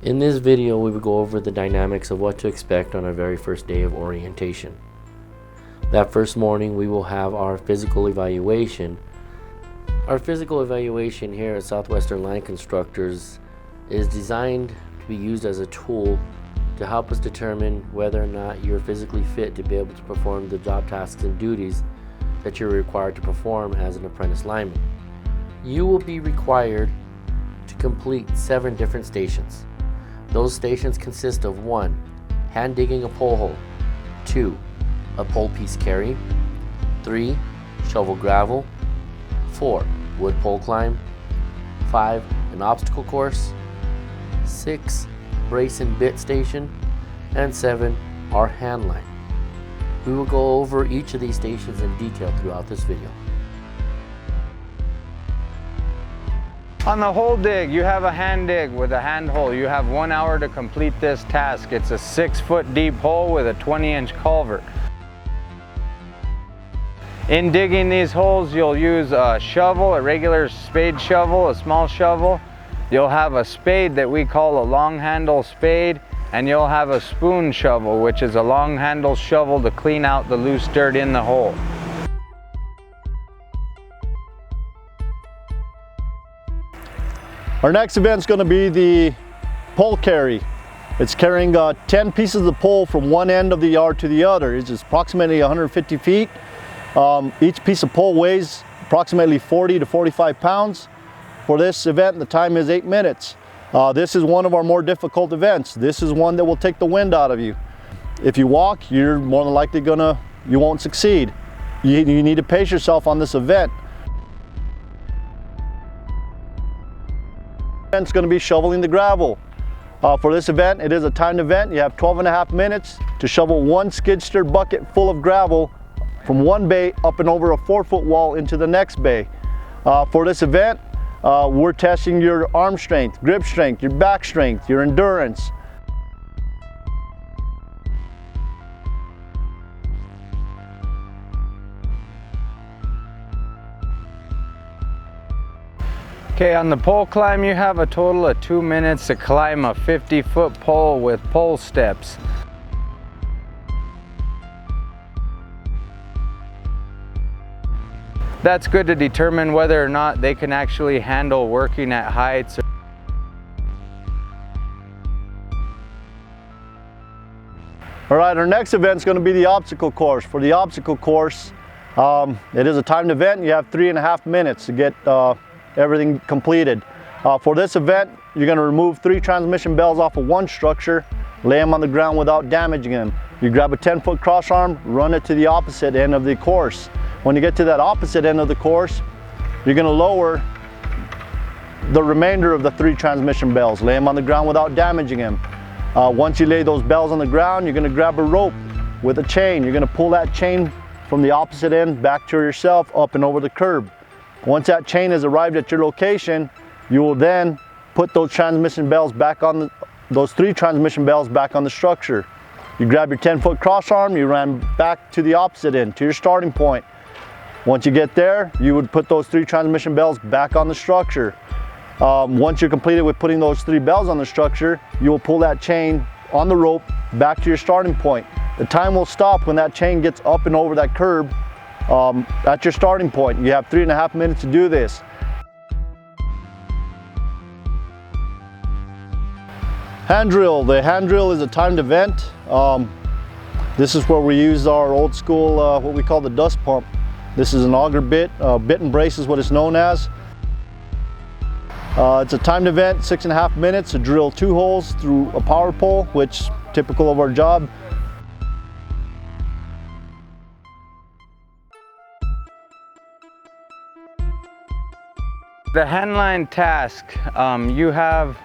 In this video, we will go over the dynamics of what to expect on our very first day of orientation. That first morning, we will have our physical evaluation. Our physical evaluation here at Southwestern Line Constructors is designed to be used as a tool to help us determine whether or not you're physically fit to be able to perform the job tasks and duties that you're required to perform as an apprentice lineman. You will be required to complete 7 different stations. Those stations consist of 1. Hand digging a pole hole, 2. A pole piece carry, 3. Shovel gravel, 4. Wood pole climb, 5. An obstacle course, 6. Brace and bit station, and 7. Our hand line. We will go over each of these stations in detail throughout this video. On the hole dig, you have a hand dig with a hand hole. You have 1 hour to complete this task. It's a 6-foot deep hole with a 20-inch culvert. In digging these holes, you'll use a shovel, a regular spade shovel, a small shovel. You'll have a spade that we call a long handle spade, and you'll have a spoon shovel, which is a long handle shovel to clean out the loose dirt in the hole. Our next event is going to be the pole carry. It's carrying 10 pieces of pole from one end of the yard to the other. It's approximately 150 feet. Each piece of pole weighs approximately 40 to 45 pounds. For this event, the time is 8 minutes. This is one of our more difficult events. This is one that will take the wind out of you. If you walk, you're more than likely you won't succeed. You need to pace yourself on this event. It's going to be shoveling the gravel. For this event, it is a timed event. You have 12.5 minutes to shovel 1 skid steer bucket full of gravel from one bay up and over a 4-foot wall into the next bay. For this event, we're testing your arm strength, grip strength, your back strength, your endurance. Okay, on the pole climb, you have a total of 2 minutes to climb a 50-foot pole with pole steps. That's good to determine whether or not they can actually handle working at heights. All right, our next event is going to be the obstacle course. For the obstacle course, it is a timed event. You have 3.5 minutes to get everything completed. For this event, you're going to remove 3 transmission bells off of one structure, lay them on the ground without damaging them. You grab a 10-foot cross arm, run it to the opposite end of the course. When you get to that opposite end of the course, you're going to lower the remainder of the 3 transmission bells, lay them on the ground without damaging them. Once you lay those bells on the ground, you're going to grab a rope with a chain. You're going to pull that chain from the opposite end back to yourself up and over the curb. Once that chain has arrived at your location, you will then put those transmission bells back on those 3 transmission bells back on the structure. You grab your 10-foot cross arm, you run back to the opposite end, to your starting point. Once you get there, you would put those 3 transmission bells back on the structure. Once you're completed with putting those 3 bells on the structure, you will pull that chain on the rope back to your starting point. The time will stop when that chain gets up and over that curb at your starting point. You have 3.5 minutes to do this. Hand drill. The hand drill is a timed event. This is where we use our old school, what we call the dust pump. This is an auger bit, bit and brace is what it's known as. It's a timed event, 6.5 minutes to drill 2 holes through a power pole, which is typical of our job. The handline task, you have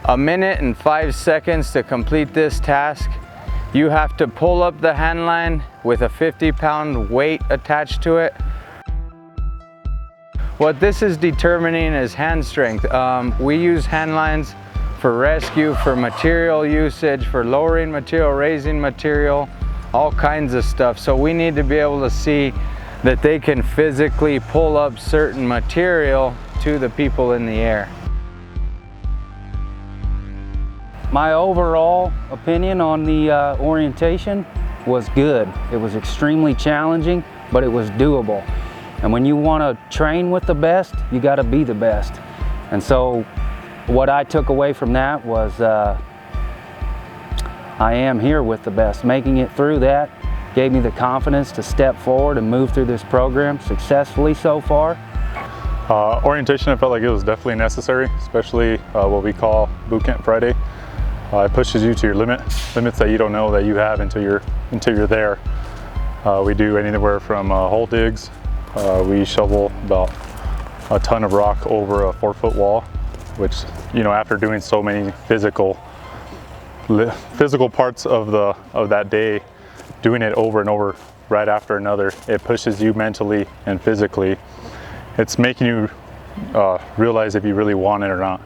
1 minute and 5 seconds to complete this task. You have to pull up the handline with a 50-pound weight attached to it. What this is determining is hand strength. We use handlines for rescue, for material usage, for lowering material, raising material, all kinds of stuff. So we need to be able to see that they can physically pull up certain material to the people in the air. My overall opinion on the orientation was good. It was extremely challenging, but it was doable. And when you want to train with the best, you got to be the best. And so what I took away from that was I am here with the best. Making it through that gave me the confidence to step forward and move through this program successfully so far. Orientation, I felt like it was definitely necessary, especially what we call Boot Camp Friday. It pushes you to your limits that you don't know that you have until you're there. We do anywhere from hole digs. We shovel about a ton of rock over a 4-foot wall, which, you know, after doing so many physical parts of that day, doing it over and over right after another, it pushes you mentally and physically. It's making you realize if you really want it or not.